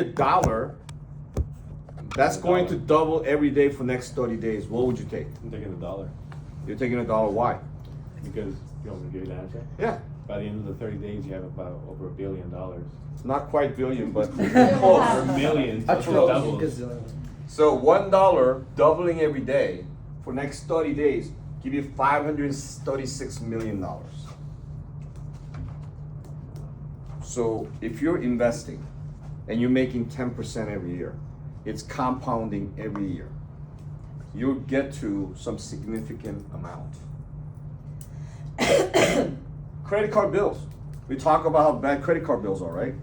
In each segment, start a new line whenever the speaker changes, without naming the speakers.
$1, that's going to double every day for next 30 days. What would you take?
I'm taking $1
You're taking $1. Why?
because you want me to give you the answer?
Yeah,
By the end of the 30 days, you have about over $1 billion.
not quite billion, but
Or
close.
millions.
That's
It
close.
doubles.
So $1 doubling every day for next 30 days give you $536 million. So if you're investing and you're making 10% every year, it's compounding every year. You'll get to some significant amount. Credit card bills. We talk about how bad credit card bills are, right?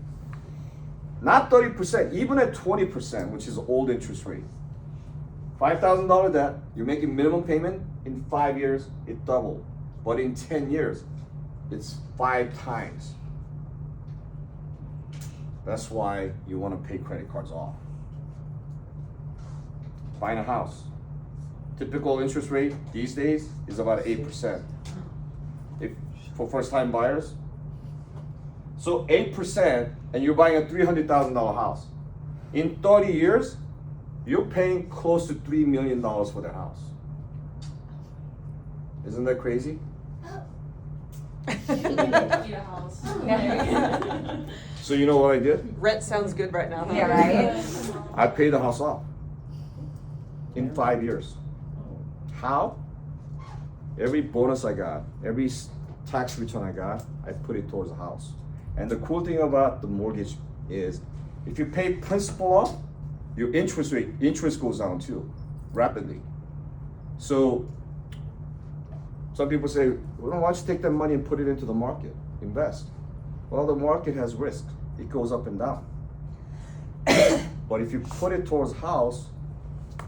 Not 30%, even at 20%, which is old interest rate. $5,000 debt, you're making minimum payment, in 5 years, it doubled. But in 10 years, it's 5 times. That's why you want to pay credit cards off. Buying a house. Typical interest rate these days is about 8%. If for first-time buyers. So 8%, and you're buying a $300,000 house. In 30 years, you're paying close to $3 million for that house. Isn't that crazy? So you know what I did?
Rent sounds good right now. Huh?
Yeah, right?
I paid the house off in 5 years. How? Every bonus I got, every tax return I got, I put it towards the house. And the cool thing about the mortgage is if you pay principal off, your interest goes down too, rapidly. So some people say, well, why don't you take that money and put it into the market, invest? Well, the market has risk. It goes up and down. But if you put it towards house,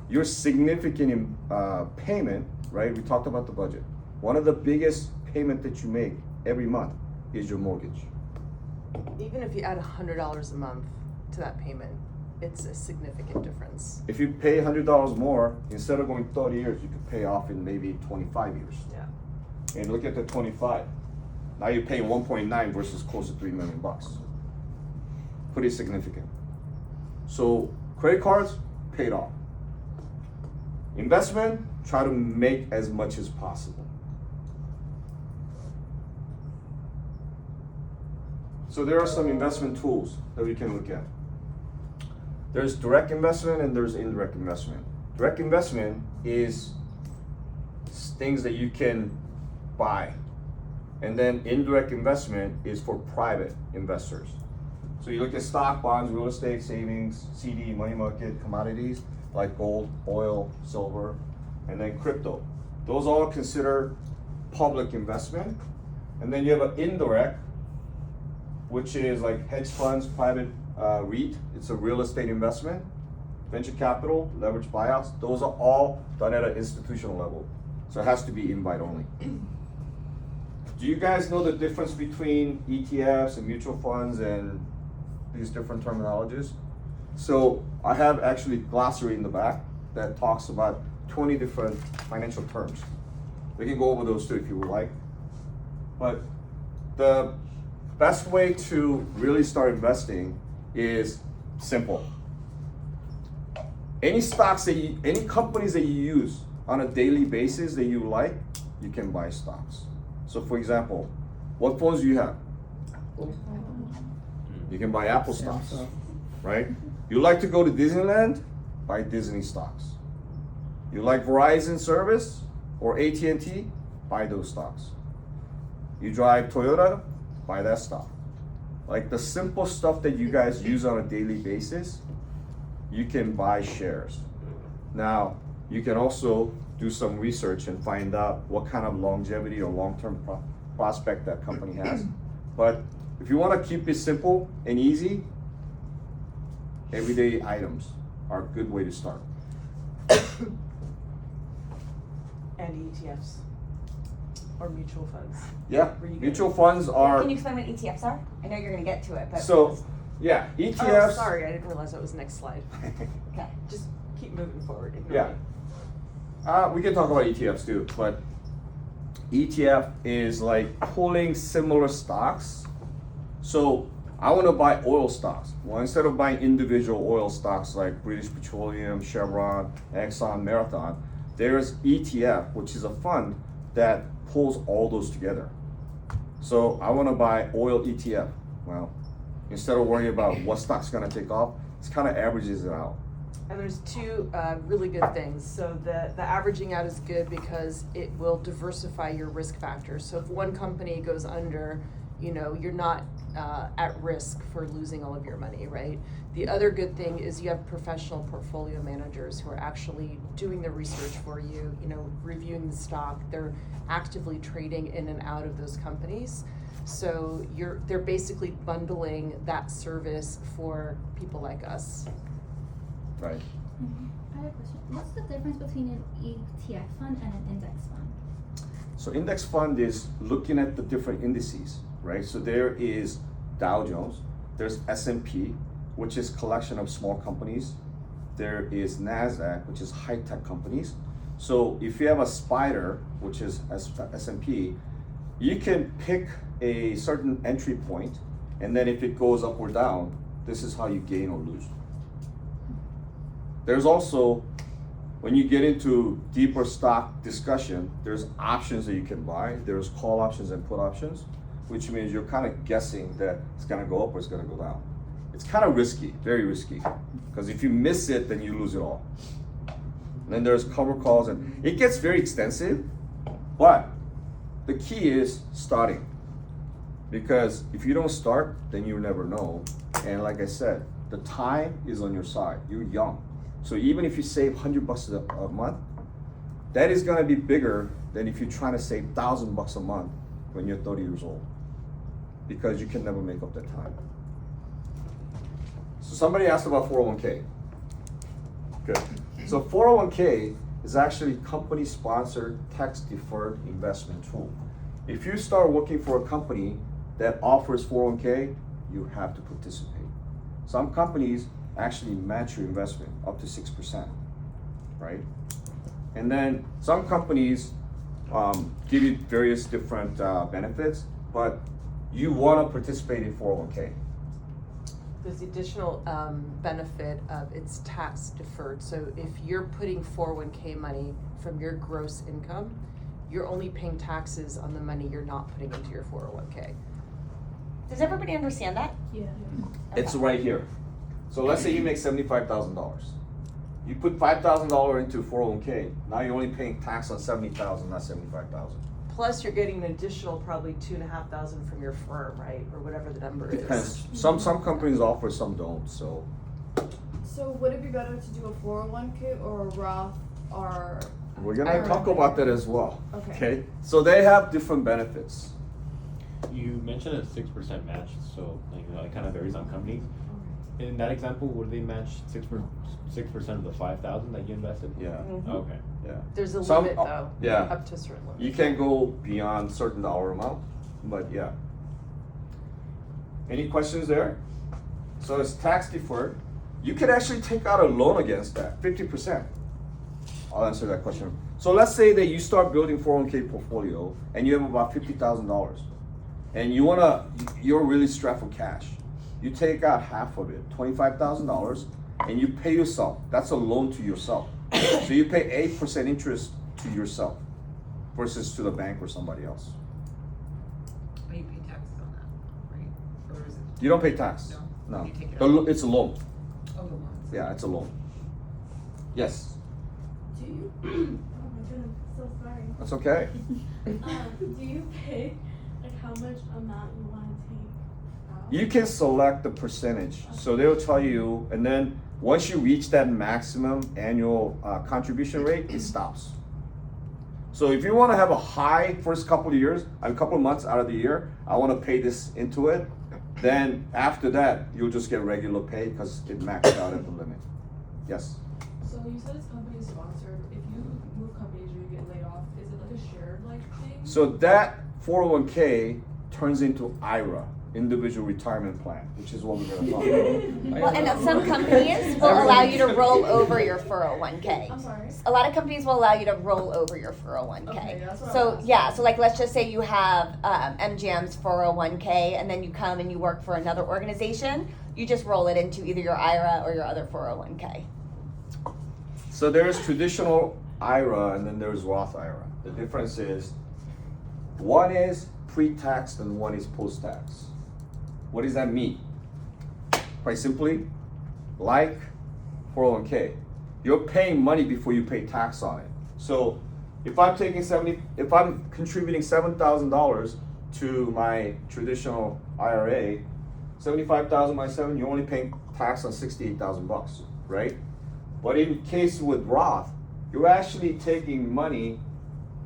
your significant payment, right? We talked about the budget. One of the biggest payment that you make every month is your mortgage.
Even if you add $100 a month to that payment, it's a significant difference.
If you pay $100 more, instead of going 30 years, you could pay off in maybe 25 years.
Yeah.
And look at the 25. Now you're paying 1.9 versus close to $3 million. Pretty significant. So credit cards, paid off. Investment, try to make as much as possible. So there are some investment tools that we can look at. There's direct investment and there's indirect investment. Direct investment is things that you can buy. And then indirect investment is for private investors. So you look at stock, bonds, real estate, savings, CD, money market, commodities like gold, oil, silver, and then crypto. Those all consider public investment. And then you have an indirect, which is like hedge funds, private REIT. It's a real estate investment, venture capital, leverage buyouts. Those are all done at an institutional level. So it has to be invite only. Do you guys know the difference between ETFs and mutual funds and these different terminologies? So I have actually glossary in the back that talks about 20 different financial terms. We can go over those too if you would like. But the best way to really start investing is simple. Any stocks any companies that you use on a daily basis that you like, you can buy stocks. So for example, what phones do you have? You can buy Apple stocks, right? You like to go to Disneyland? Buy Disney stocks. You like Verizon service or AT&T? Buy those stocks. You drive Toyota? Buy that stock. Like the simple stuff that you guys use on a daily basis, you can buy shares. Now, you can also do some research and find out what kind of longevity or long-term prospect that company has. But if you want to keep it simple and easy, everyday items are a good way to start.
And ETFs or mutual funds.
Yeah,
Were you
mutual funds are,
Can you explain what ETFs are? I know you're gonna get to it, but.
so, yeah,
Oh,
ETFs.
sorry, I didn't realize that was the next slide.
Okay.
Just keep moving forward. Ignore
Yeah.
me.
We can talk about ETFs too, but ETF is like pulling similar stocks. So I want to buy oil stocks. Well, instead of buying individual oil stocks like British Petroleum, Chevron, Exxon, Marathon, there's ETF, which is a fund that pulls all those together. So I want to buy oil ETF. Well, instead of worrying about what stock's going to take off, it kind of averages it out.
And there's two really good things. So the averaging out is good because it will diversify your risk factors. So if one company goes under, you know, you're not at risk for losing all of your money, right? The other good thing is you have professional portfolio managers who are actually doing the research for you, you know, reviewing the stock. They're actively trading in and out of those companies. So they're basically bundling that service for people like us.
Right.
I have a question. What's the difference between an ETF fund and an index fund?
So index fund is looking at the different indices, right? So there is Dow Jones, there's S&P, which is collection of small companies. There is NASDAQ, which is high-tech companies. So if you have a spider, which is S&P, you can pick a certain entry point, and then if it goes up or down, this is how you gain or lose. There's also, when you get into deeper stock discussion, there's options that you can buy. There's call options and put options, which means you're kind of guessing that it's gonna go up or it's gonna go down. It's kind of risky, very risky, because if you miss it, then you lose it all. And then there's cover calls, and it gets very extensive, but the key is starting. Because if you don't start, then you'll never know. And like I said, the time is on your side. You're young. So even if you save $100 a month, that is gonna be bigger than if you're trying to save $1,000 a month when you're 30 years old. Because you can never make up that time. So somebody asked about 401k. Good. So 401k is actually company-sponsored tax-deferred investment tool. If you start working for a company that offers 401k, you have to participate. Some companies actually match your investment up to 6%, right? And then some companies give you various different benefits, but you want to participate in 401k.
There's the additional benefit of it's tax deferred. So if you're putting 401k money from your gross income, you're only paying taxes on the money you're not putting into your 401k.
Does everybody understand that?
Yeah.
It's
Okay.
right here. So let's say you make $75,000. You put $5,000 into 401k. Now you're only paying tax on $70,000, not $75,000.
Plus you're getting an additional probably $2,500 from your firm, right? Or whatever the number is.
Depends. Some companies offer, some don't. So
So would it be better to do a 401k or a Roth or?
we're gonna
I
talk about that as well.
Okay.
So they have different benefits.
You mentioned a 6% match, so like, you know, it kind of varies on companies. In that example, would they match 6% of the 5,000 that you invested?
Yeah.
Mhm.
Okay.
Yeah.
There's a
Some-
limit though.
yeah.
Up to a certain limit.
You can go beyond certain dollar amount, but yeah. Any questions there? So it's tax deferred. You could actually take out a loan against that, 50%. I'll answer that question. So let's say that you start building 401k portfolio and you have about $50,000 and you're really strapped for cash. You take out half of it, $25,000, and you pay yourself. That's a loan to yourself. So you pay 8% interest to yourself versus to the bank or somebody else.
But you pay taxes on that, right? Or is it?
You don't pay tax.
No.
No.
You take it
The
out.
it's a loan.
Oh, the loans.
Yeah, it's a loan. Yes,
Do you? Oh my goodness, so sorry.
that's okay.
Do you pay like how much amount you want to take out?
You can select the percentage. So they'll tell you, and then once you reach that maximum annual contribution rate, it stops. So if you want to have a high first couple of years, a couple of months out of the year, I want to pay this into it. Then after that, you'll just get regular pay because it maxed out at the limit. Yes.
So you said it's company sponsored. If you move companies or you get laid off, is it like a shared like thing?
So that 401k turns into IRA. individual retirement plan, which is what we're gonna talk about.
Well, and some companies will allow you to roll over your 401k.
I'm sorry.
A lot of companies will allow you to roll over your 401k.
Okay, that's what I
So
was
yeah, so like let's just say you have MGM's 401k and then you come and you work for another organization, you just roll it into either your IRA or your other 401k.
So there's traditional IRA and then there's Roth IRA. The difference is one is pre-tax and one is post-tax. What does that mean? Quite simply, like 401k, you're paying money before you pay tax on it. So if I'm contributing $7,000 to my traditional IRA, 75,000 minus 7, you're only paying tax on 68,000 bucks, right? But in case with Roth, you're actually taking money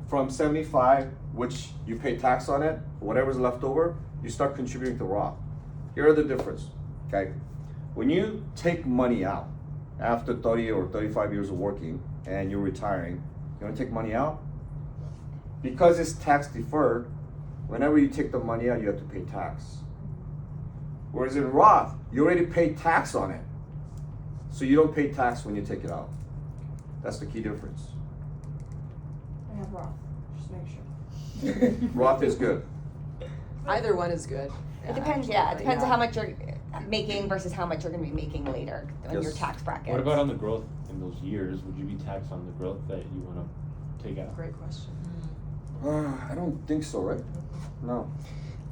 from 75, which you pay tax on it, whatever's left over, you start contributing to Roth. Here are the difference, okay? When you take money out after 30 or 35 years of working and you're retiring, you wanna take money out? Because it's tax deferred, whenever you take the money out, you have to pay tax. Whereas in Roth, you already pay tax on it. So you don't pay tax when you take it out. That's the key difference.
I have Roth, just to make sure.
Roth is good.
Either one is good.
It depends,
actually,
yeah, it
but
depends on how much you're making versus how much you're gonna be making later on your
Yes.
tax bracket.
What about on the growth in those years? Would you be taxed on the growth that you wanna take out?
Great question.
I don't think so, right? No.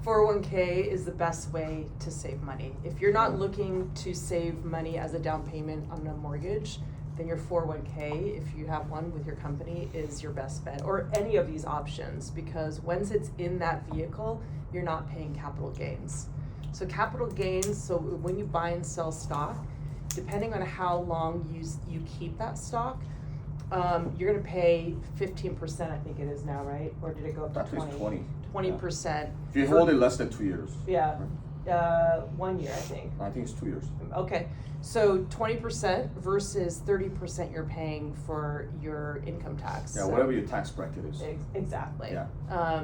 401k is the best way to save money. If you're not looking to save money as a down payment on a mortgage, then your 401k, if you have one with your company, is your best bet, or any of these options, because once it's in that vehicle, you're not paying capital gains. So capital gains, so when you buy and sell stock, depending on how long you keep that stock, you're gonna pay 15%, I think it is now, right? Or did it go up to
That is
20?
20.
20%.
If you hold it less than 2 years.
Yeah, 1 year, I think.
I think it's 2 years.
Okay, so 20% versus 30% you're paying for your income tax.
Yeah,
So-
whatever your tax bracket is.
Exactly.
Yeah.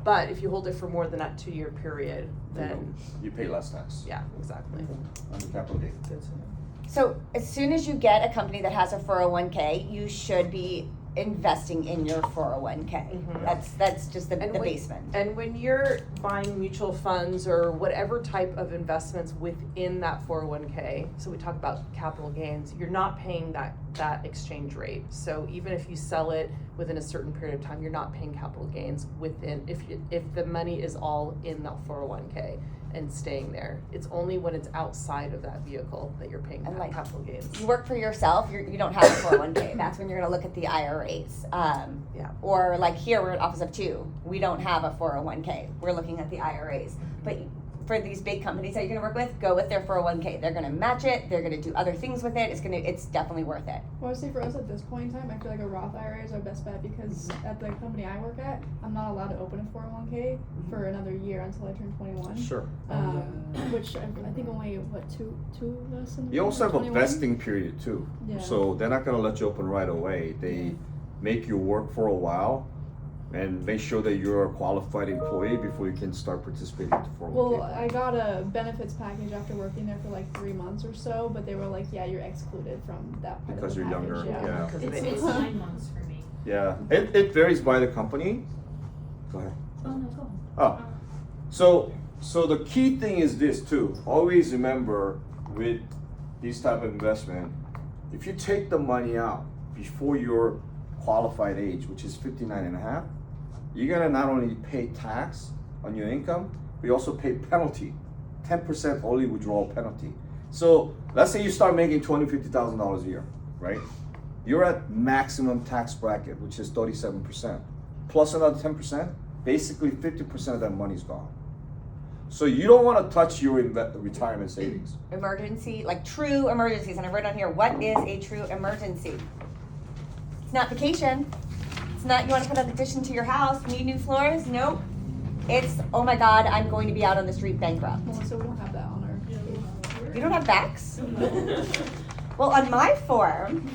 But if you hold it for more than that 2 year period, then,
You pay less tax.
yeah, exactly.
On the capital gain.
So as soon as you get a company that has a 401k, you should be investing in your 401k.
Mhm.
That's just the
And when-
basement.
And when you're buying mutual funds or whatever type of investments within that 401k, so we talk about capital gains, you're not paying that exchange rate. So even if you sell it within a certain period of time, you're not paying capital gains within, if the money is all in that 401k and staying there. It's only when it's outside of that vehicle that you're paying
And like-
capital gains.
You work for yourself, you don't have a 401k. That's when you're gonna look at the IRAs.
Yeah.
Or like here, we're at Office of Two. We don't have a 401k. We're looking at the IRAs. But for these big companies that you're gonna work with, go with their 401k. They're gonna match it. They're gonna do other things with it. It's definitely worth it.
Well, I would say for us at this point in time, I feel like a Roth IRA is our best bet because at the company I work at, I'm not allowed to open a 401k for another year until I turn 21.
Sure.
Which I think only two of us in the
You
room
also
are
have a
21.
vesting period too.
Yeah.
So they're not gonna let you open right away. They make you work for a while and make sure that you're a qualified employee before you can start participating in the 401k.
Well, I got a benefits package after working there for like 3 months or so, but they were like, yeah, you're excluded from that part
Because
of the
you're
package.
younger, yeah.
Because of
It's,
the
it's 9 months for me.
Yeah, it varies by the company. Go ahead.
Oh, no, go on.
Oh, so the key thing is this too. Always remember with these type of investment, if you take the money out before your qualified age, which is 59 and a half, you're gonna not only pay tax on your income, but you also pay penalty, 10% early withdrawal penalty. So let's say you start making $50,000 a year, right? You're at maximum tax bracket, which is 37%, plus another 10%. Basically 50% of that money's gone. So you don't want to touch your retirement savings.
Emergency, like true emergencies, and I wrote on here, what is a true emergency? It's not vacation. It's not you want to put an addition to your house, need new floors. Nope. It's, oh my God, I'm going to be out on the street bankrupt.
Melissa, we don't have that on our.
You don't have backs? Well, on my form,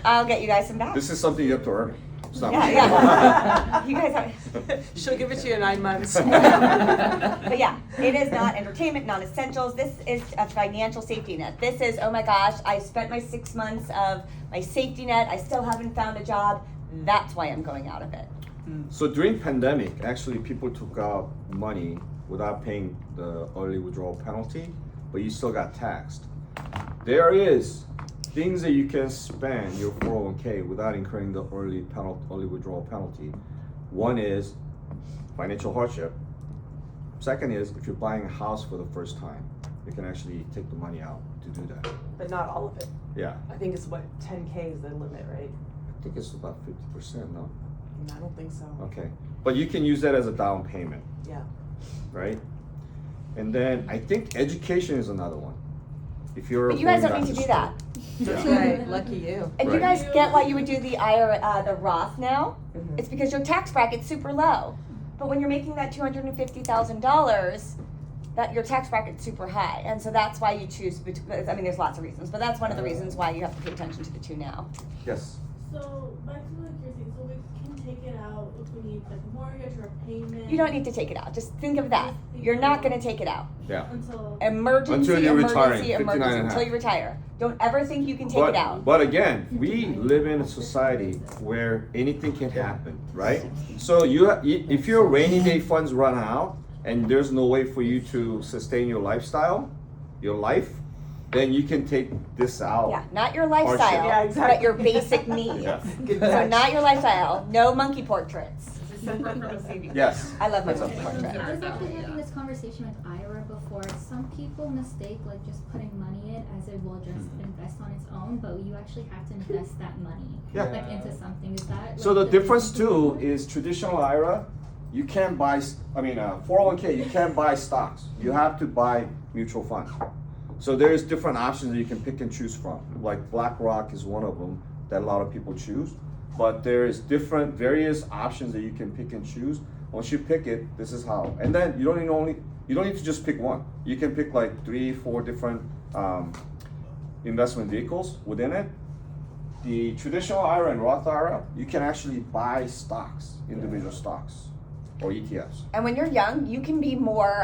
I'll get you guys some backs.
This is something you have to earn. It's not
Yeah,
free.
yeah. You guys have.
She'll give it to you in 9 months.
But yeah, it is not entertainment, non-essentials. This is a financial safety net. This is, oh my gosh, I spent my 6 months of my safety net. I still haven't found a job. That's why I'm going out of it.
So during pandemic, actually people took out money without paying the early withdrawal penalty, but you still got taxed. There is things that you can spend your 401k without incurring the early withdrawal penalty. One is financial hardship. Second is if you're buying a house for the first time, you can actually take the money out to do that.
But not all of it.
Yeah,
I think it's what, 10K is the limit, right?
I think it's about 50%, no?
I don't think so.
Okay, but you can use that as a down payment.
Yeah.
Right? And then I think education is another one. If you're
But you guys
going
don't
back
need to
to
do that.
That's
Yeah.
right. Lucky you.
And you
Right.
guys get why you would do the IRA, the Roth now?
Mhm.
It's because your tax bracket's super low. But when you're making that $250,000, that your tax bracket's super high. And so that's why you choose, I mean, there's lots of reasons, but that's one of the reasons why you have to pay attention to the two now.
Yes.
So back to what you're saying, so we can take it out if we need like a mortgage or a payment.
You don't need to take it out. Just think of that. You're not gonna take it out.
Yeah.
Until.
Emergency,
Until you're retiring,
emergency,
59
emergency,
and a
until
half.
you retire. Don't ever think you can take it out.
But again, we live in a society where anything can happen, right? So if your rainy day funds run out and there's no way for you to sustain your lifestyle, your life, then you can take this out.
Yeah, not your lifestyle,
Yeah, exactly.
but your basic needs.
Yeah.
Good
So
catch.
not your lifestyle. No monkey portraits.
Is it separate from a savings?
Yes.
I love my
That's
monkey
a-
portrait.
I was
That
actually
way,
having
yeah.
this conversation with Ira before. Some people mistake like just putting money in as it will just invest on its own, but you actually have to invest that money
Yeah.
like into something. Is that
So
like,
the difference too is traditional IRA, you can't buy, 401k, you can't buy stocks. You have to buy mutual funds. So there's different options that you can pick and choose from. Like BlackRock is one of them that a lot of people choose. But there is various options that you can pick and choose. Once you pick it, this is how. And then you don't need to just pick one. You can pick like 3-4 different investment vehicles within it. The traditional IRA and Roth IRA, you can actually buy stocks, individual stocks, or ETFs.
And when you're young, you can be more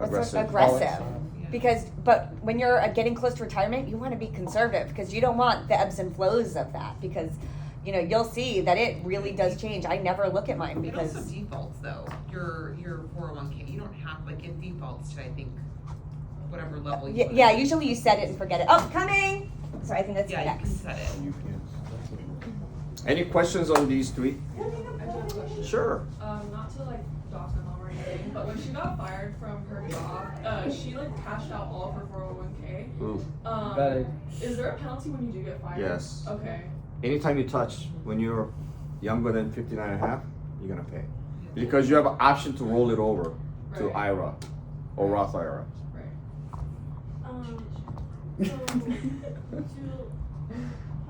Aggressive.
aggressive. But when you're getting close to retirement, you want to be conservative because you don't want the ebbs and flows of that because you'll see that it really does change. I never look at mine
It also
because
defaults though, your 401k, you don't have, like, it defaults to, I think, whatever level you want.
yeah, usually you set it and forget it. Oh, coming. So I think that's
Yeah, you can
next.
set it.
Any questions on these three?
I do have a question.
Sure.
Not to like dox my mom or anything, but when she got fired from her job, she like cashed out all of her 401k.
Ooh.
Is there a penalty when you do get fired?
Yes.
Okay.
Anytime you touch, when you're younger than 59 and a half, you're gonna pay. Because you have an option to roll it over to
Right.
IRA or Roth IRA.
Right.
So how do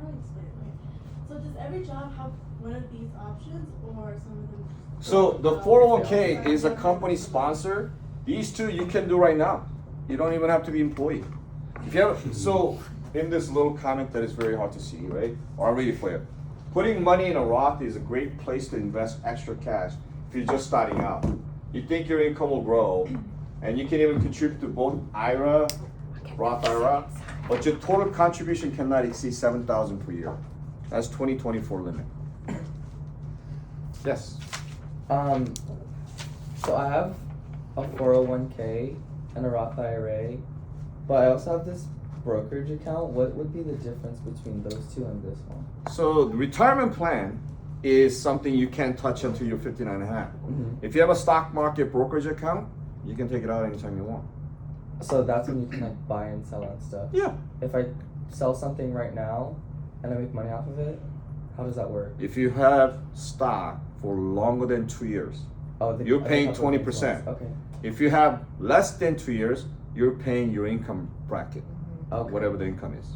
I explain it? Like, so does every job have one of these options, or some of them?
So the
don't?
401k is a company sponsor. These two you can do right now. You don't even have to be employee. If you have, so in this little comment that is very hard to see, right? Or I'll read it for you. Putting money in a Roth is a great place to invest extra cash if you're just starting out. You think your income will grow, and you can even contribute to both IRA, Roth IRA, but your total contribution cannot exceed $7,000 per year. That's 2024 limit. Yes.
So I have a 401k and a Roth IRA, but I also have this brokerage account. What would be the difference between those two and this one?
So the retirement plan is something you can't touch until you're 59 and a half.
Mm-hmm.
If you have a stock market brokerage account, you can take it out anytime you want.
So that's when you can like buy and sell and stuff.
Yeah.
If I sell something right now and I make money off of it, how does that work?
If you have stock for longer than 2 years,
Oh,
you're
I
paying
have to wait
20%.
months. Okay.
If you have less than 2 years, you're paying your income bracket,
Okay.
whatever the income is.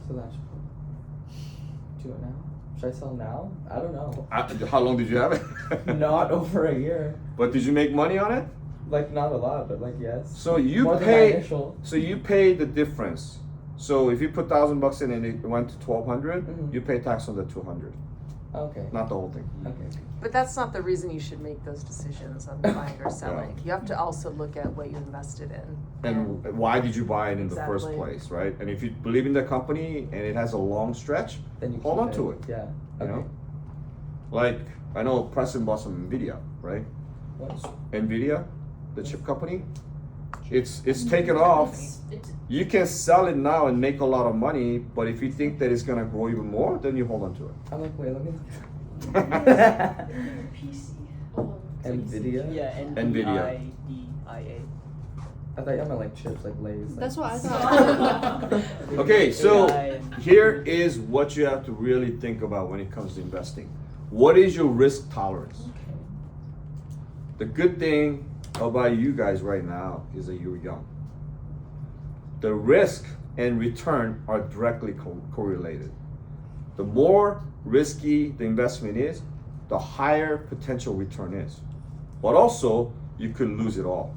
So that should do it now. Should I sell now? I don't know.
How long did you have it?
Not over a year.
But did you make money on it?
Like not a lot, but like yes.
So you
More than my
pay.
initial.
So you pay the difference. So if you put $1,000 in and it went to 1,200,
Mhm.
you pay tax on the 200.
Okay.
not the whole thing.
Okay.
But that's not the reason you should make those decisions on buying or selling. You have to also look at what you invested in.
And why did you buy it in the first
Exactly.
place, right? And if you believe in the company and it has a long stretch,
Then you
hold
keep
on to it.
Yeah.
You
Okay.
know? Like, I know Preston bought some Nvidia, right?
What's
Nvidia, the chip company, it's taken off. You can sell it now and make a lot of money, but if you think that it's gonna grow even more, then you hold on to it.
I'm like, wait, let me
PC.
Nvidia?
Yeah,
Nvidia.
NVIDIA.
I thought you meant like chips, like Lay's.
That's
like-
what I thought.
Okay, so
AI.
here is what you have to really think about when it comes to investing. What is your risk tolerance? The good thing about you guys right now is that you're young. The risk and return are directly correlated. The more risky the investment is, the higher potential return is. But also, you could lose it all.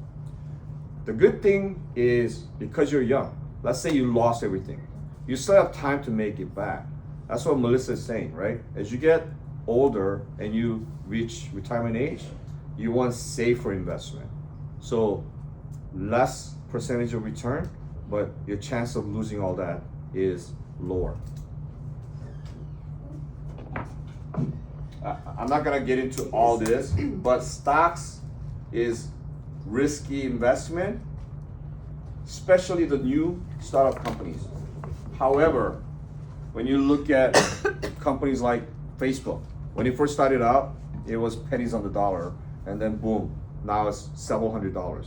The good thing is because you're young, let's say you lost everything, you still have time to make it back. That's what Melissa is saying, right? As you get older and you reach retirement age, you want safer investment. So less percentage of return, but your chance of losing all that is lower. I'm not gonna get into all this, but stocks is risky investment, especially the new startup companies. However, when you look at companies like Facebook, when it first started out, it was pennies on the dollar, and then boom, now it's several $100s,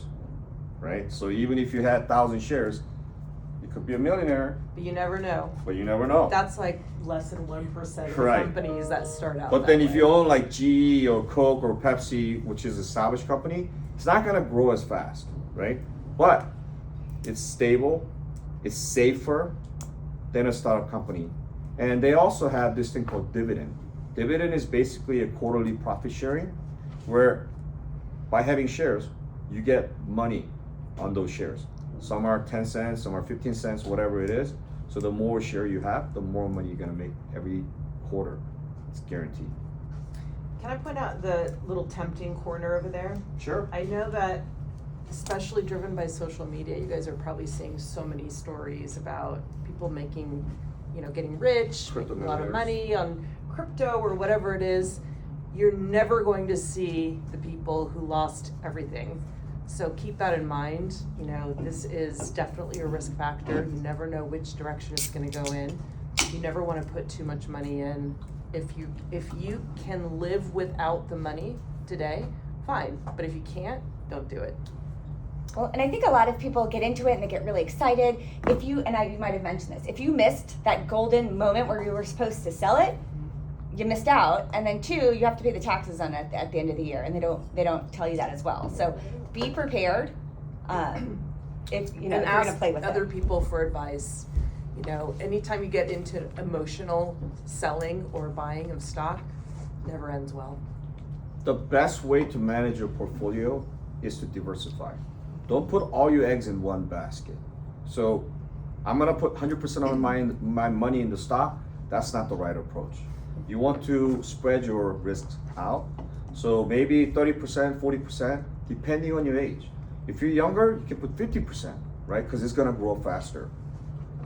right? So even if you had 1,000 shares, you could be a millionaire,
But you never know.
but you never know.
That's like less than 1% of
Right.
companies that start out
But
that
then if
way.
you own like GE or Coke or Pepsi, which is an established company, it's not gonna grow as fast, right? But it's stable, it's safer than a startup company. And they also have this thing called dividend. Dividend is basically a quarterly profit sharing where by having shares, you get money on those shares. Some are 10 cents, some are 15 cents, whatever it is. So the more share you have, the more money you're gonna make every quarter. It's guaranteed.
Can I point out the little tempting corner over there?
Sure.
I know that, especially driven by social media, you guys are probably seeing so many stories about people making, getting rich,
Crypto
making a lot of
millionaires.
money on crypto or whatever it is. You're never going to see the people who lost everything. So keep that in mind. This is definitely a risk factor. You never know which direction it's going to go in. You never want to put too much money in. If you can live without the money today, fine. But if you can't, don't do it.
Well, and I think a lot of people get into it and they get really excited. You might have mentioned this, if you missed that golden moment where you were supposed to sell it, you missed out. And then 2, you have to pay the taxes on it at the end of the year, and they don't tell you that as well. So be prepared. If
And
you're going to
ask
play with
other
it.
people for advice. Anytime you get into emotional selling or buying of stock, never ends well.
The best way to manage your portfolio is to diversify. Don't put all your eggs in one basket. So I'm gonna put 100% of my money in the stock. That's not the right approach. You want to spread your risks out. So maybe 30%, 40%, depending on your age. If you're younger, you can put 50%, right? Because it's gonna grow faster.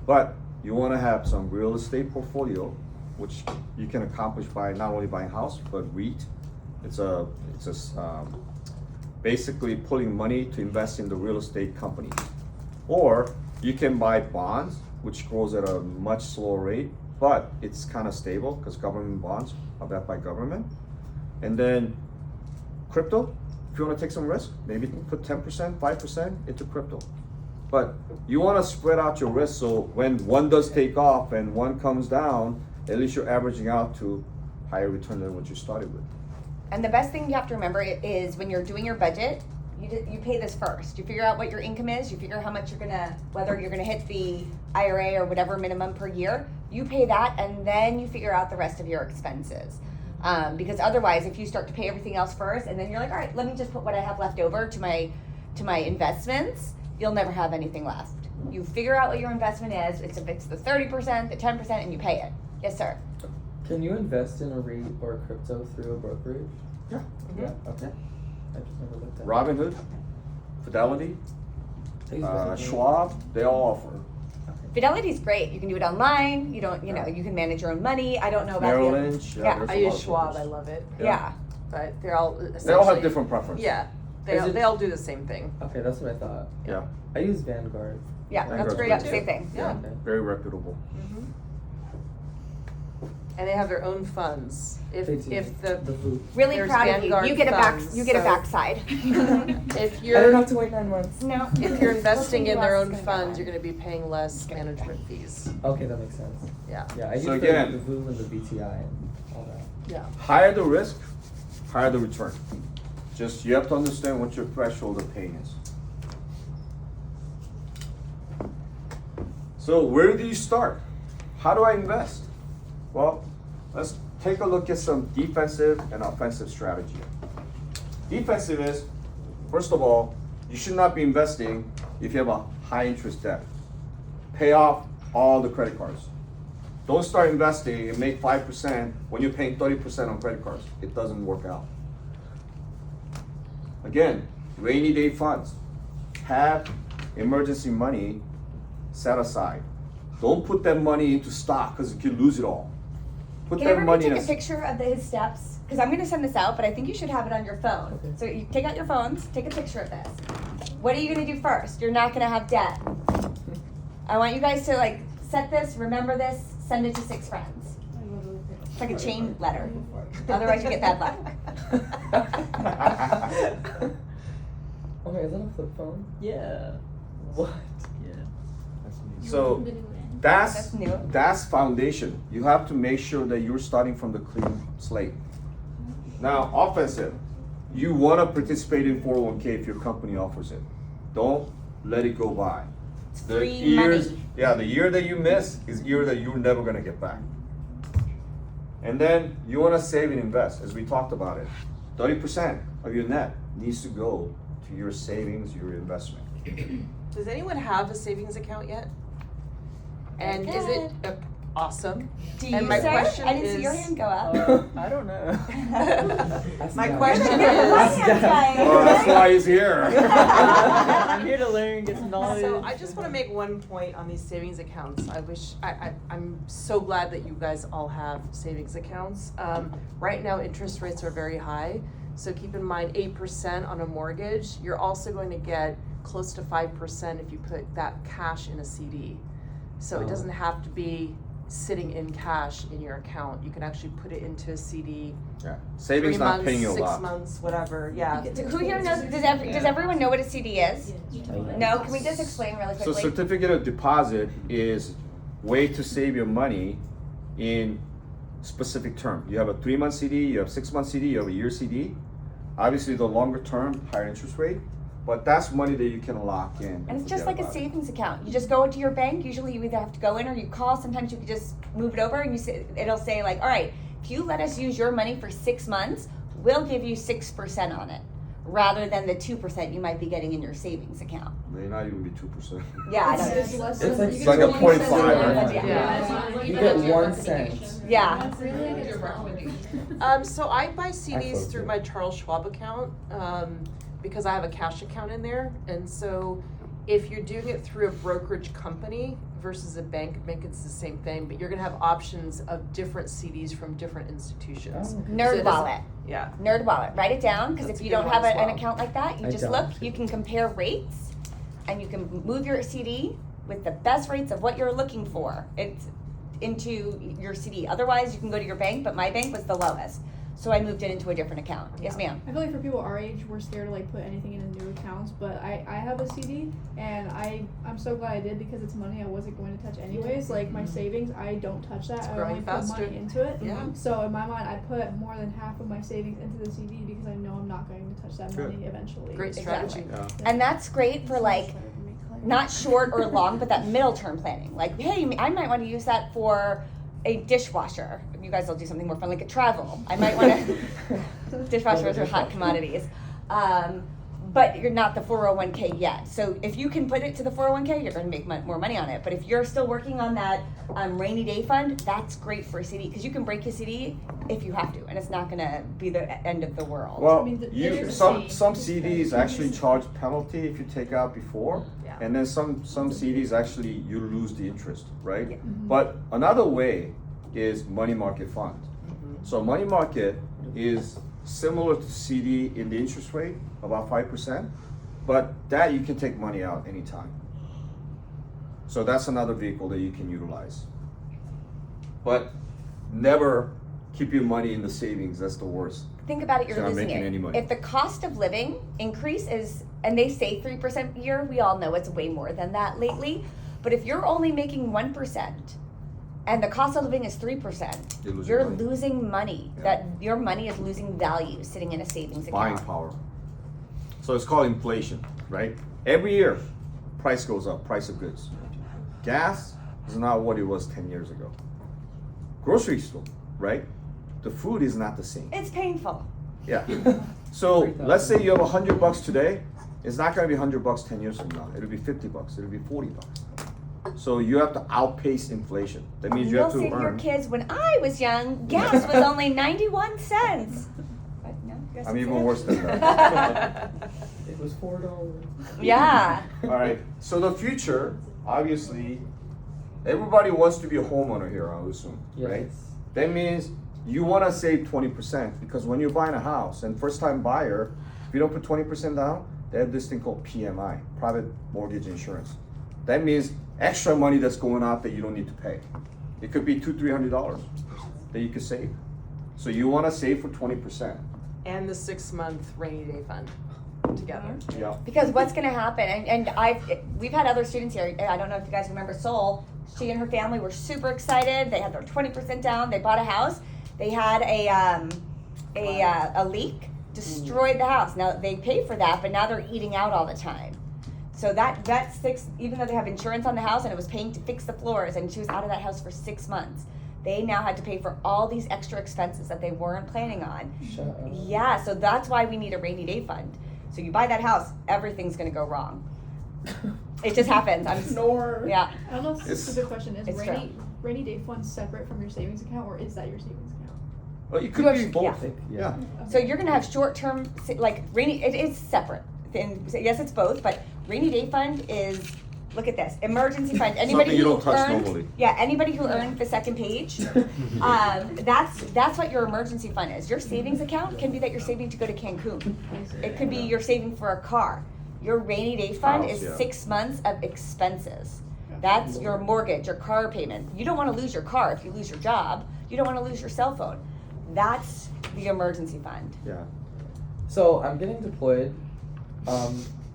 But you wanna have some real estate portfolio, which you can accomplish by not only buying a house, but REIT. It's basically pulling money to invest in the real estate company. Or you can buy bonds, which grows at a much slower rate, but it's kind of stable because government bonds are backed by government. And then crypto, if you want to take some risk, maybe put 10%, 5% into crypto. But you want to spread out your risk so when one does take off and one comes down, at least you're averaging out to higher return than what you started with.
And the best thing you have to remember is when you're doing your budget, you pay this first. You figure out what your income is. You figure out how much whether you're gonna hit the IRA or whatever minimum per year. You pay that, and then you figure out the rest of your expenses. Because otherwise, if you start to pay everything else first, and then you're like, all right, let me just put what I have left over to my investments, you'll never have anything left. You figure out what your investment is. If it's the 30%, the 10%, and you pay it. Yes, sir.
Can you invest in a REIT or crypto through a brokerage?
Yeah.
Yeah, okay. I just never looked at it.
Robinhood, Fidelity,
I use Robinhood.
Schwab, they all offer.
Fidelity's great. You can do it online. You don't, you can manage your own money. I don't know about
Merrill
the
Lynch.
Yeah.
there's
I
a lot
use
of
Schwab, I
brokers.
love it,
Yeah.
but they're all
They all have
essentially-
different preferences.
Yeah,
Is it-
they all do the same thing.
Okay, that's what I thought.
Yeah,
I use Vanguard.
Yeah,
Vanguard's
that's
great
great.
too.
Same thing.
Yeah.
Okay.
very reputable.
And they have their own funds.
They do.
If
The
the,
VOOP.
Really
There's
proud of you.
Vanguard
You get a
funds,
you get a
so-
backside.
if
I don't
you're,
have to wait 9 months.
No.
if you're investing in their own
Listen to us,
funds,
it's
you're
gonna
gonna be paying less management fees.
Okay, that makes sense.
Yeah.
Yeah, I use
So
the
again-
VOOP and the VTI and all that.
Yeah.
Higher the risk, higher the return. Just, you have to understand what your threshold of pain is. So where do you start? How do I invest? Well, let's take a look at some defensive and offensive strategy. Defensive is, first of all, you should not be investing if you have a high interest debt. Pay off all the credit cards. Don't start investing and make 5% when you're paying 30% on credit cards. It doesn't work out. Again, rainy day funds. Have emergency money set aside. Don't put that money into stock because you could lose it all. Put
Can
that
everybody
money in
take a picture of his steps? Because I'm going to send this out, but I think you should have it on your phone.
Okay.
So you take out your phones, take a picture of this. What are you going to do first? You're not going to have debt. I want you guys to like set this, remember this, send it to 6 friends. It's like a chain letter. Otherwise, you get bad luck.
Okay, is that a flip phone? Yeah. What?
So
That's new.
that's foundation. You have to make sure that you're starting from the clean slate. Now, offensive, you want to participate in 401k if your company offers it. Don't let it go by. The
free
years,
money.
yeah, the year that you miss is year that you're never gonna get back. And then you want to save and invest, as we talked about it. 30% of your net needs to go to your savings, your investment.
Does anyone have a savings account yet? And is it awesome?
Do you,
And my
sir?
question
I didn't see your
is-
hand go up.
I don't know.
My
Dad.
question
You're the
is-
finance guy.
Oh, that's why he's here.
I'm here to learn, get some knowledge.
So I just want to make one point on these savings accounts. I'm so glad that you guys all have savings accounts. Right now, interest rates are very high, so keep in mind 8% on a mortgage. You're also going to get close to 5% if you put that cash in a CD. So it doesn't have to be sitting in cash in your account. You can actually put it into a CD.
Yeah. Savings
3
not
months,
paying you a
6
lot.
months, whatever. Yeah.
Who here knows? Does everyone know what a CD is? No? Can we just explain really
So
quickly?
certificate of deposit is way to save your money in specific term. You have a 3-month CD, you have 6-month CD, you have a year CD. Obviously, the longer term, higher interest rate, but that's money that you can lock in.
And it's just
forget
like a
about it.
savings account. You just go into your bank. Usually you either have to go in or you call. Sometimes you can just move it over and you say, it'll say like, all right, if you let us use your money for 6 months, we'll give you 6% on it, rather than the 2% you might be getting in your savings account.
May not even be 2%.
Yeah, I know.
It's less
It's
than-
like-
you
It's
get
like a
20 cents
0.5,
on
right?
it.
Yeah.
You get 1 cent.
Yeah.
That's really like
Your
a
recommendation.
So I buy CDs
closed
through
it.
my Charles Schwab account, because I have a cash account in there. And so if you're doing it through a brokerage company versus a bank it's the same thing, but you're gonna have options of different CDs from different institutions.
Oh, okay.
So it
Nerd
doesn't-
wallet.
Yeah.
Nerd wallet. Write it down because
That's
if
a
you
good
don't
one
have
as
an
well.
account like that, you
I
just
don't.
look. You can compare rates, and you can move your CD with the best rates of what you're looking for. It's into your CD. Otherwise, you can go to your bank, but my bank was the lowest, so I moved it into a different account. Yes, ma'am.
I feel like for people our age, we're scared to like put anything into new accounts, but I have a CD and I'm so glad I did because it's money I wasn't going to touch anyways. Like my savings, I don't touch that.
It's
I
growing
only
faster.
put money into it.
Yeah.
So in my mind, I put more than half of my savings into the CD because I know I'm not going to touch that
Good.
money eventually.
Great
Exactly.
strategy.
Yeah.
And that's great for like not short or long, but that middle term planning. Like, hey, I might want to use that for a dishwasher. You guys will do something more fun, like a travel. I might want to. Dishwashers are hot commodities. But but you're not the 401k yet. So if you can put it to the 401k, you're going to make more money on it. But if you're still working on that rainy day fund, that's great for a CD because you can break your CD if you have to, and it's not going to be the end of the world.
Well,
I mean,
you, some CDs actually charge penalty if you take out before, and then some CDs actually you lose the interest, right? But another way is money market fund. So money market is similar to CD in the interest rate, about 5%, but that you can take money out anytime. So that's another vehicle that you can utilize. But never keep your money in the savings, that's the worst.
Think about it,
So
you're
not
losing
making
it.
any money.
If the cost of living increase is, and they say 3% a year, we all know it's way more than that lately. But if you're only making 1% and the cost of living is 3%,
You're losing money.
losing money.
Yeah.
That your money is losing value sitting in a savings
Buying
account.
power. So it's called inflation, right? Every year, price goes up, price of goods. Gas is not what it was 10 years ago. Grocery store, right? The food is not the same.
It's painful.
Yeah. So let's say you have $100 today. It's not gonna be $100 10 years from now. It'll be $50. It'll be $40. So you have to outpace inflation. That means you
You'll
have to
say to your
earn.
kids, when I was young, gas was only 91 cents. But no, guess
I'm
it's
even
it.
worse than that.
It was $4.
Yeah.
All right. So the future, obviously, everybody wants to be a homeowner here, I would assume, right?
Yes.
That means you want to save 20% because when you're buying a house and first-time buyer, if you don't put 20% down, they have this thing called PMI, private mortgage insurance. That means extra money that's going out that you don't need to pay. It could be $200-300 that you could save. So you want to save for 20%.
And the 6-month rainy day fund together.
Yeah.
Because what's going to happen, and we've had other students here. I don't know if you guys remember Sol. She and her family were super excited. They had their 20% down. They bought a house. They had a leak, destroyed the house. Now they paid for that, but now they're eating out all the time. So that's even though they have insurance on the house and it was paying to fix the floors, and she was out of that house for 6 months. They now had to pay for all these extra expenses that they weren't planning on.
Shut up.
Yeah, so that's why we need a rainy day fund. So you buy that house, everything's gonna go wrong. It just happens. Yeah.
I don't know if this is a good question. Is
It's
rainy day fund separate from your savings account, or is that your savings account?
Well, it could
You
be
have-
both.
Yeah.
So you're gonna have short-term, like rainy, it is separate. And yes, it's both, but rainy day fund is, look at this, emergency fund. Anybody
Something you
who
don't touch
earned,
normally.
yeah, anybody who earned the second page, that's what your emergency fund is. Your savings account can be that you're saving to go to Cancun. It could be you're saving for a car. Your rainy day fund
House,
is
yeah.
6 months of expenses. That's your mortgage, your car payment. You don't want to lose your car if you lose your job. You don't want to lose your cell phone. That's the emergency fund.
Yeah.
So I'm getting deployed,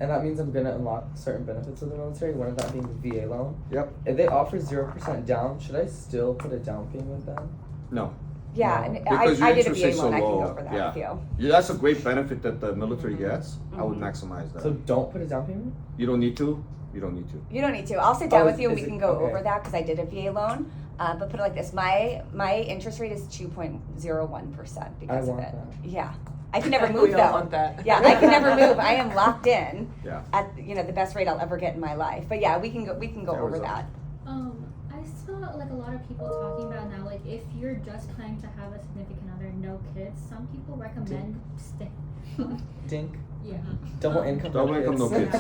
and that means I'm gonna unlock certain benefits of the military. One of that being the VA loan.
Yep.
If they offer 0% down, should I still put a down payment with them?
No.
Yeah,
No.
and
Because your
I did a
interest
VA
is so
loan. I can
low.
go over that
Yeah.
with you.
Yeah, that's a great benefit that the military gets. I would maximize that.
So don't put a down payment?
You don't need to. You don't need to.
You don't need to. I'll sit down
Oh,
with you and we
is it-
can go
okay.
over that because I did a VA loan. But put it like this: my interest rate is 2.01% because of
want
it.
that.
Yeah, I can never move
We
though.
all want that.
Yeah, I can never move. I am locked in
Yeah.
at the best rate I'll ever get in my life. But yeah, we can go over
Arizona.
that.
I saw like a lot of people talking about now, like if you're just planning to have a significant other, no kids, some people recommend stay.
Dink.
Yeah.
Double income.
Double income, no kids.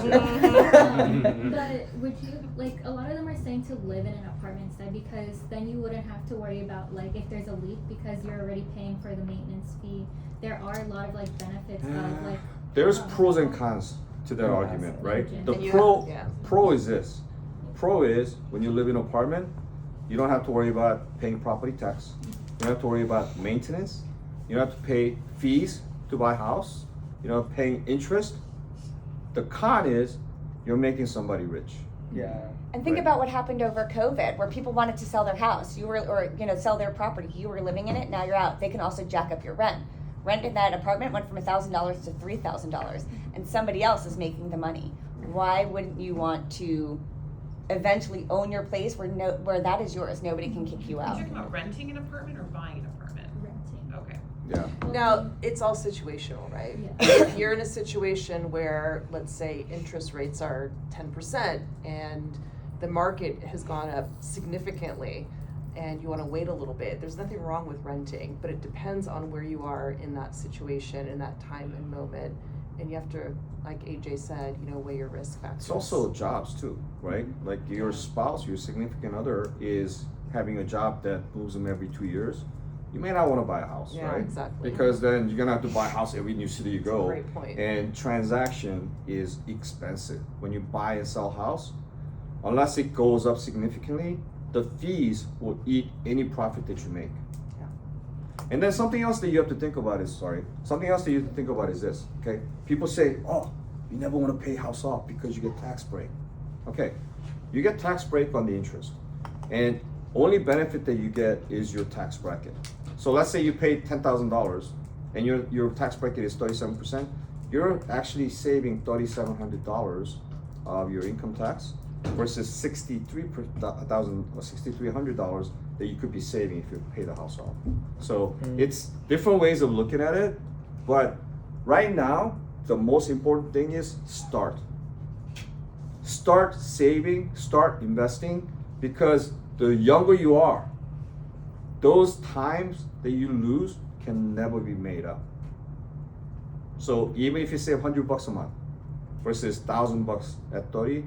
But would you like a lot of them are saying to live in an apartment instead because then you wouldn't have to worry about like if there's a leak because you're already paying for the maintenance fee. There are a lot of like benefits of like
There's pros and cons to that argument, right? The
And you
pro is this. Pro is when you live in an apartment, you don't have to worry about paying property tax. You don't have to worry about maintenance. You don't have to pay fees to buy a house. You know, paying interest. The con is you're making somebody rich.
Yeah.
And think
Right.
about what happened over COVID, where people wanted to sell their house, sell their property. You were living in it, now you're out. They can also jack up your rent. Rent in that apartment went from $1,000 to $3,000, and somebody else is making the money. Why wouldn't you want to eventually own your place where that is yours? Nobody can kick you
Are you
out.
talking about renting an apartment or buying an apartment?
renting.
Okay.
Yeah.
Now, it's all situational, right?
Yeah.
If you're in a situation where, let's say, interest rates are 10% and the market has gone up significantly and you wanna wait a little bit, there's nothing wrong with renting, but it depends on where you are in that situation, in that time and moment. And you have to, like AJ said, weigh your risk factors.
It's also jobs too, right? Like your spouse, your significant other is having a job that moves them every 2 years. You may not want to buy a house,
Yeah,
right?
exactly.
Because then you're gonna have to buy a house every new city you
That's a
go.
great point.
And transaction is expensive. When you buy and sell house, unless it goes up significantly, the fees will eat any profit that you make.
Yeah.
And then something else that you have to think about is, this, okay? People say, oh, you never want to pay house off because you get tax break. Okay, you get tax break on the interest. And only benefit that you get is your tax bracket. So let's say you paid $10,000 and your tax bracket is 37%, you're actually saving $3,700 of your income tax versus $6,300 that you could be saving if you pay the house off. So it's different ways of looking at it, but right now, the most important thing is start. Start saving, start investing, because the younger you are, those times that you lose can never be made up. So even if you save $100 a month versus $1,000 at 30,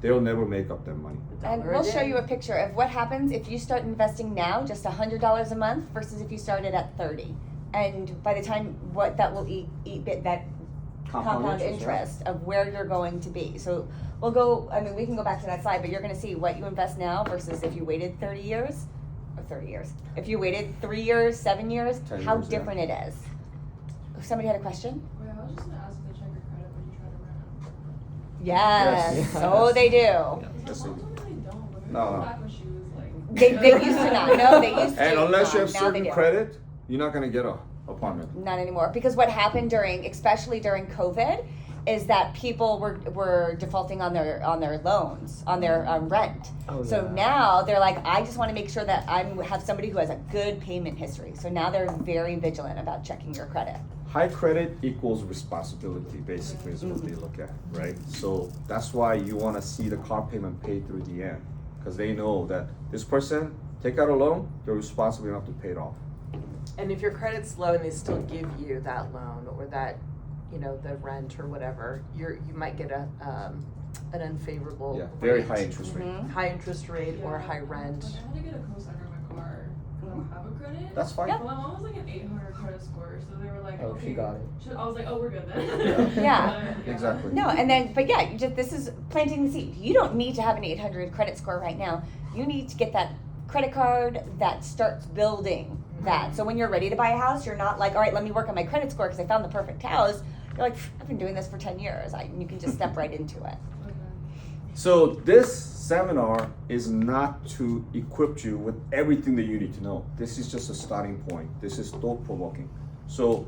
they'll never make up their money.
And we'll show you a picture of what happens if you start investing now, just $100 a month, versus if you started at 30. And by the time what that will eat that compound interest of where you're going to be. So we can go back to that slide, but you're gonna see what you invest now versus if you waited 30 years. If you waited 3 years, 7 years,
10
how
years, yeah.
different it is. Somebody had a question?
Wait, I was just gonna ask if they check your credit when you try to rent.
Yes,
Yes.
oh they do.
Yes,
Because
they
my
do.
mom told me they don't, but maybe
No, no.
back when she was like.
They used to not, no, they used to.
And unless you have
now they
certain
do.
credit, you're not gonna get a apartment.
Not anymore, because what happened especially during COVID, is that people were defaulting on their loans, on their rent.
Oh,
So
yeah.
now they're like, I just want to make sure that I have somebody who has a good payment history. So now they're very vigilant about checking your credit.
High credit equals responsibility, basically, is what they look at, right? So that's why you wanna see the car payment paid through the end, because they know that this person take out a loan, they're responsible enough to pay it off.
And if your credit's low and they still give you that loan or that, the rent or whatever, you might get an unfavorable
Yeah, very
rate.
high interest rate.
Mhm.
High interest rate or
Yeah,
high rent.
Like, I had to get a cosigner on my car because I don't have a credit.
That's fine.
But my mom was like an 800 credit score, so they were like,
Oh,
okay.
she got it.
I was like, oh, we're good then.
Yeah.
Exactly.
No, and then, but yeah, this is planting the seed. You don't need to have an 800 credit score right now. You need to get that credit card that starts building that. So when you're ready to buy a house, you're not like, all right, let me work on my credit score because I found the perfect house. You're like, I've been doing this for 10 years. You can just step right into it.
So this seminar is not to equip you with everything that you need to know. This is just a starting point. This is thought provoking. So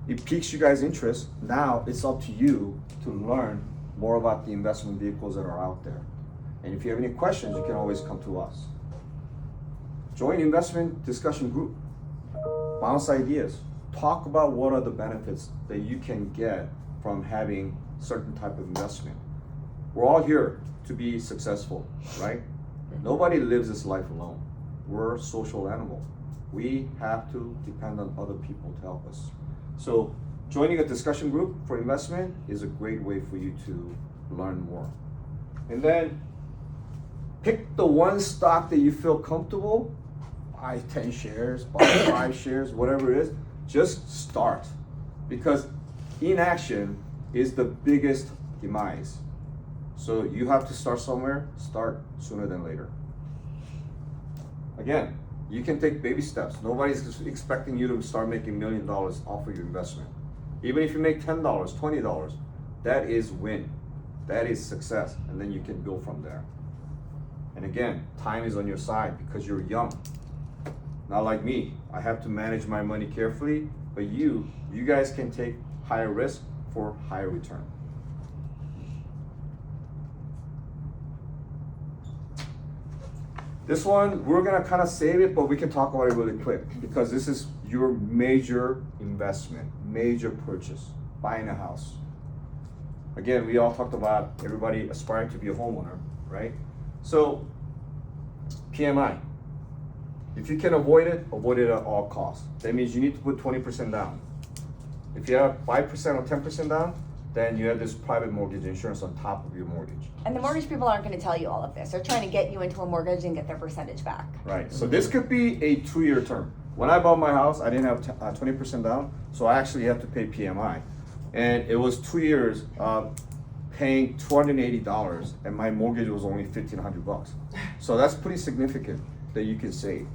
it piques you guys' interest. Now it's up to you to learn more about the investment vehicles that are out there. And if you have any questions, you can always come to us. Join investment discussion group. Bounce ideas. Talk about what are the benefits that you can get from having certain type of investment. We're all here to be successful, right? Nobody lives this life alone. We're a social animal. We have to depend on other people to help us. So joining a discussion group for investment is a great way for you to learn more. And then pick the one stock that you feel comfortable. Buy 10 shares, buy 5 shares, whatever it is. Just start, because inaction is the biggest demise. So you have to start somewhere. Start sooner than later. Again, you can take baby steps. Nobody's expecting you to start making $1 million off of your investment. Even if you make $10, $20, that is win. That is success, and then you can build from there. And again, time is on your side because you're young. Not like me, I have to manage my money carefully, but you guys can take higher risk for higher return. This one, we're gonna kind of save it, but we can talk about it really quick because this is your major investment, major purchase, buying a house. Again, we all talked about everybody aspiring to be a homeowner, right? So, PMI. If you can avoid it at all costs. That means you need to put 20% down. If you have 5% or 10% down, then you have this private mortgage insurance on top of your mortgage.
And the mortgage people aren't gonna tell you all of this. They're trying to get you into a mortgage and get their percentage back.
Right, so this could be a 2-year term. When I bought my house, I didn't have 20% down, so I actually had to pay PMI. And it was 2 years paying $280, and my mortgage was only $1,500. So that's pretty significant that you can save.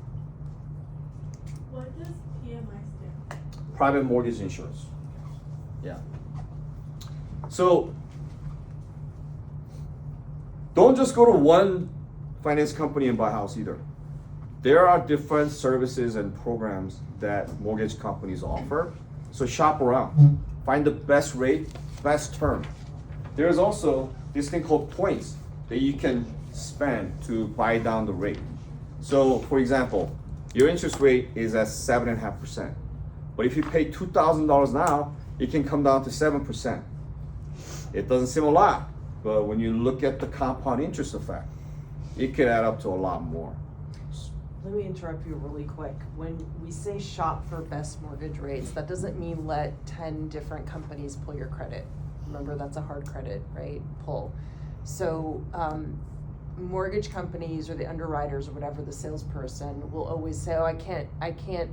What does PMI stand for?
Private mortgage insurance. Yeah. So don't just go to one finance company and buy a house either. There are different services and programs that mortgage companies offer. So shop around. Find the best rate, best term. There's also this thing called points that you can spend to buy down the rate. So for example, your interest rate is at 7.5%. But if you pay $2,000 now, it can come down to 7%. It doesn't seem a lot, but when you look at the compound interest effect, it could add up to a lot more.
Let me interrupt you really quick. When we say shop for best mortgage rates, that doesn't mean let 10 different companies pull your credit. Remember, that's a hard credit, right? Pull. So mortgage companies or the underwriters or whatever, the salesperson will always say, oh, I can't,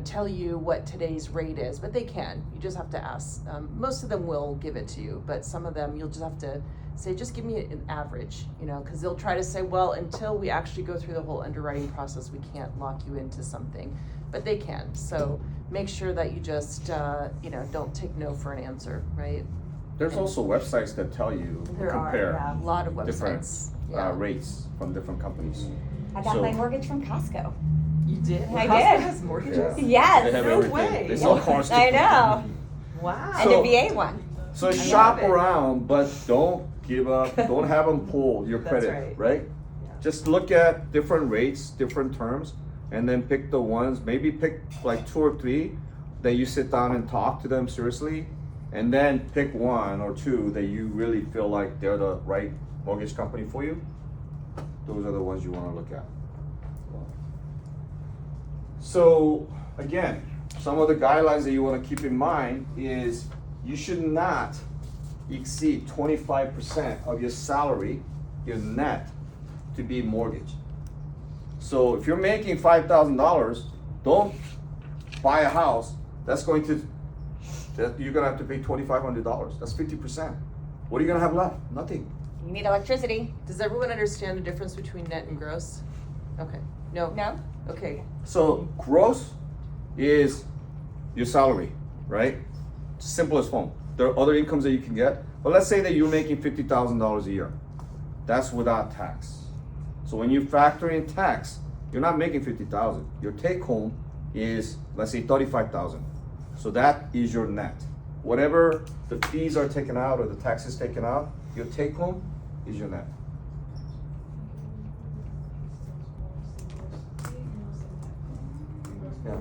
tell you what today's rate is, but they can. You just have to ask. Most of them will give it to you, but some of them you'll just have to say, just give me an average, because they'll try to say, well, until we actually go through the whole underwriting process, we can't lock you into something, but they can. So make sure that you just, don't take no for an answer, right?
There's also websites that tell you,
There
compare
are, a lot of
different
websites. Yeah.
rates from different companies.
I got
So-
my mortgage from Costco.
You did?
I
Costco
did.
has mortgages?
Yeah. They
Yes,
have
No
everything.
way.
They sell cars too.
I know.
Wow.
And
So-
a VA one.
So
I
shop
love it.
around, but don't give up. Don't have them pull your
That's
credit,
right.
right? Just look at different rates, different terms, and then pick the ones. Maybe pick like 2 or 3 that you sit down and talk to them seriously, and then pick 1 or 2 that you really feel like they're the right mortgage company for you. Those are the ones you want to look at. So again, some of the guidelines that you want to keep in mind is you should not exceed 25% of your salary, your net, to be mortgage. So if you're making $5,000, don't buy a house that you're gonna have to pay $2,500. That's 50%. What are you gonna have left? Nothing.
You need electricity.
Does everyone understand the difference between net and gross? Okay. No?
No?
Okay.
So gross is your salary, right? Simple as phone. There are other incomes that you can get, but let's say that you're making $50,000 a year. That's without tax. So when you factor in tax, you're not making $50,000. Your take home is, let's say, $35,000. So that is your net. Whatever the fees are taken out or the taxes taken out, your take home is your net. Yeah.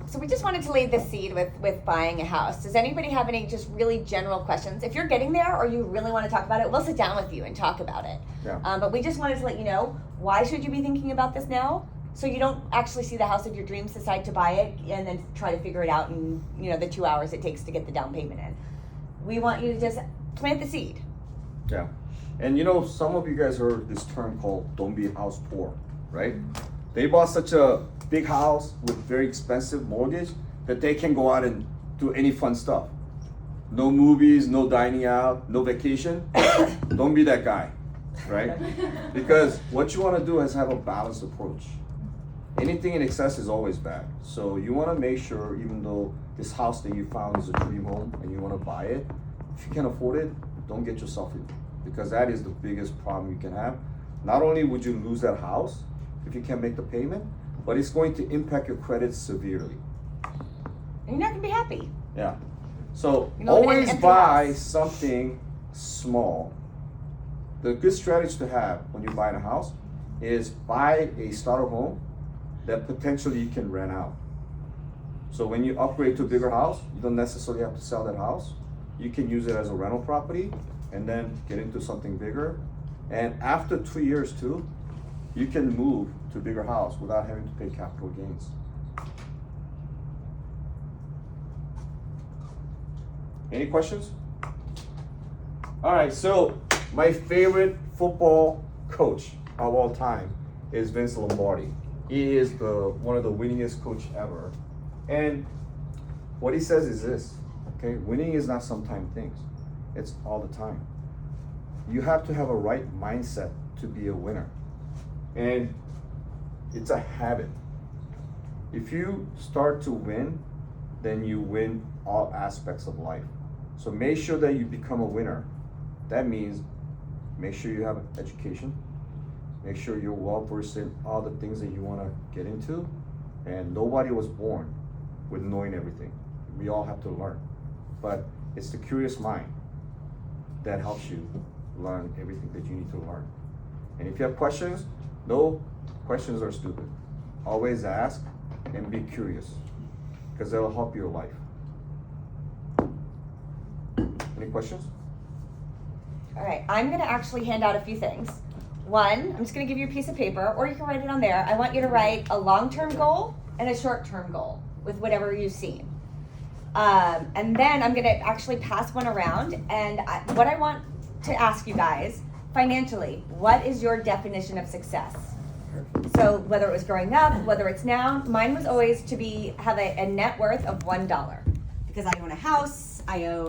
So we just wanted to lay the seed with buying a house. Does anybody have any just really general questions? If you're getting there or you really want to talk about it, we'll sit down with you and talk about it.
Yeah.
But we just wanted to let you know, why should you be thinking about this now? So you don't actually see the house of your dreams, decide to buy it, and then try to figure it out in the 2 hours it takes to get the down payment in. We want you to just plant the seed.
Yeah. And some of you guys heard this term called "don't be house poor," right? They bought such a big house with very expensive mortgage that they can go out and do any fun stuff. No movies, no dining out, no vacation. Don't be that guy, right? Because what you want to do is have a balanced approach. Anything in excess is always bad. So you want to make sure, even though this house that you found is a dream home and you want to buy it, if you can afford it, don't get yourself in, because that is the biggest problem you can have. Not only would you lose that house if you can't make the payment, but it's going to impact your credit severely.
And you're not gonna be happy.
Yeah. So
You know, an
always
empty
buy
house.
something small. The good strategy to have when you're buying a house is buy a starter home that potentially you can rent out. So when you upgrade to a bigger house, you don't necessarily have to sell that house. You can use it as a rental property and then get into something bigger. And after 2 years too, you can move to a bigger house without having to pay capital gains. Any questions? All right, so my favorite football coach of all time is Vince Lombardi. He is one of the winningest coach ever. And what he says is this, okay? Winning is not sometime things. It's all the time. You have to have a right mindset to be a winner. And it's a habit. If you start to win, then you win all aspects of life. So make sure that you become a winner. That means make sure you have an education. Make sure you're well versed in all the things that you want to get into. And nobody was born with knowing everything. We all have to learn. But it's the curious mind that helps you learn everything that you need to learn. And if you have questions, no questions are stupid. Always ask and be curious, because that'll help your life. Any questions?
All right, I'm gonna actually hand out a few things. One, I'm just gonna give you a piece of paper, or you can write it on there. I want you to write a long-term goal and a short-term goal with whatever you've seen. And then I'm gonna actually pass one around, and what I want to ask you guys, financially, what is your definition of success? So whether it was growing up, whether it's now, mine was always to have a net worth of $1, because I own a house, I own